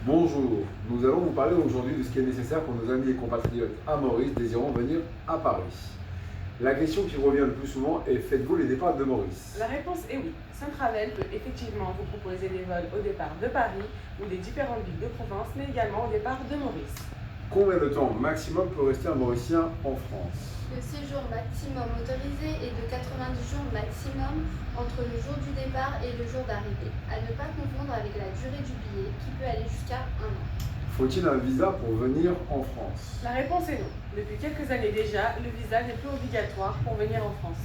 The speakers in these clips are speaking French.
Bonjour, nous allons vous parler aujourd'hui de ce qui est nécessaire pour nos amis et compatriotes à Maurice désirant venir à Paris. La question qui revient le plus souvent est: faites-vous les départs de Maurice? La réponse est oui. Sun Travel peut effectivement vous proposer des vols au départ de Paris ou des différentes villes de province, mais également au départ de Maurice. Combien de temps maximum peut rester un Mauricien en France? Le séjour maximum autorisé est de 90 jours maximum entre le jour du départ et le jour d'arrivée, à ne pas confondre avec la durée du billet qui peut aller jusqu'à 1 an. Faut-il un visa pour venir en France? La réponse est non. Depuis quelques années déjà, le visa n'est plus obligatoire pour venir en France.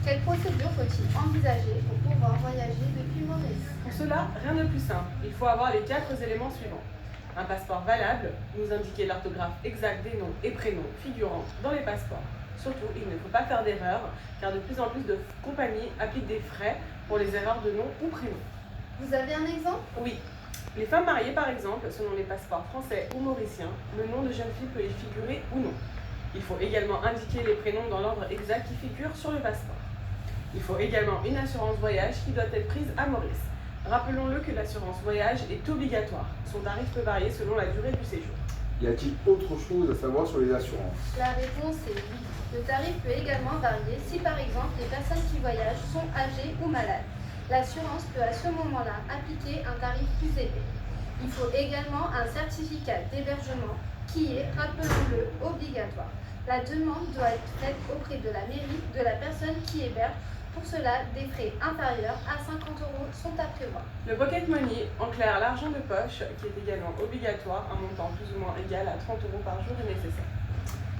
Quelle procédure faut-il envisager pour pouvoir voyager depuis Maurice? Pour cela, rien de plus simple. Il faut avoir les 4 éléments suivants. Un passeport valable, nous indiquer l'orthographe exacte des noms et prénoms figurant dans les passeports. Surtout, il ne faut pas faire d'erreurs, car de plus en plus de compagnies appliquent des frais pour les erreurs de nom ou prénom. Vous avez un exemple? Oui. Les femmes mariées, par exemple, selon les passeports français ou mauriciens, le nom de jeune fille peut y figurer ou non. Il faut également indiquer les prénoms dans l'ordre exact qui figure sur le passeport. Il faut également une assurance voyage qui doit être prise à Maurice. Rappelons-le que l'assurance voyage est obligatoire. Son tarif peut varier selon la durée du séjour. Y a-t-il autre chose à savoir sur les assurances? La réponse est oui. Le tarif peut également varier si par exemple les personnes qui voyagent sont âgées ou malades. L'assurance peut à ce moment-là appliquer un tarif plus élevé. Il faut également un certificat d'hébergement qui est, rappelons-le, obligatoire. La demande doit être faite auprès de la mairie de la personne qui héberge. Pour cela, des frais inférieurs à 50 € sont à prévoir. Le pocket money, en clair l'argent de poche, qui est également obligatoire, un montant plus ou moins égal à 30 € par jour est nécessaire.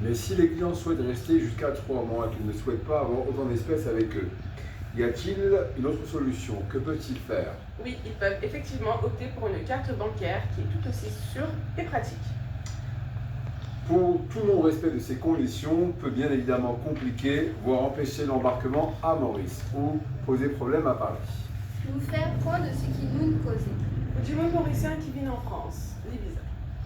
Mais si les clients souhaitent rester jusqu'à 3 mois et qu'ils ne souhaitent pas avoir autant d'espèces avec eux, y a-t-il une autre solution? Que peut-il faire? Oui, ils peuvent effectivement opter pour une carte bancaire qui est tout aussi sûre et pratique. Pour tout non-respect de ces conditions peut bien évidemment compliquer, voire empêcher l'embarquement à Maurice ou poser problème à Paris. Nous faire point de ce qui nous cause. Du monde mauricien qui vit en France, les visas.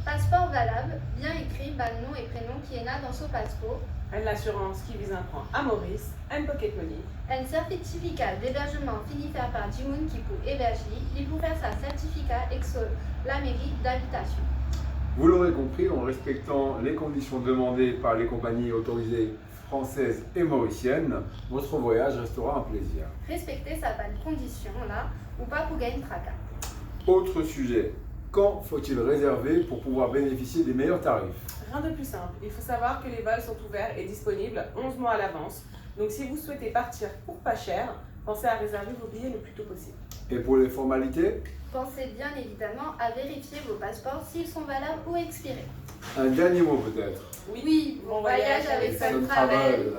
Passeport valable, bien écrit, nom et prénom qui est là dans son passeport. Un assurance qui vise un prend à Maurice, un pocket money. Un certificat d'hébergement fini faire par Jimoun qui peut héberger, il peut faire sa certificat ex la mairie d'habitation. Vous l'aurez compris, en respectant les conditions demandées par les compagnies autorisées françaises et mauriciennes, votre voyage restera un plaisir. Respecter sa bonne condition là, ou pas pour gagner tracas. Autre sujet, quand faut-il réserver pour pouvoir bénéficier des meilleurs tarifs? Rien de plus simple, il faut savoir que les vols sont ouverts et disponibles 11 mois à l'avance. Donc si vous souhaitez partir pour pas cher, pensez à réserver vos billets le plus tôt possible. Et pour les formalités? Pensez bien évidemment à vérifier vos passeports s'ils sont valables ou expirés. Un dernier mot peut-être. Oui, bon voyage avec Sun Sun Travel. Travel.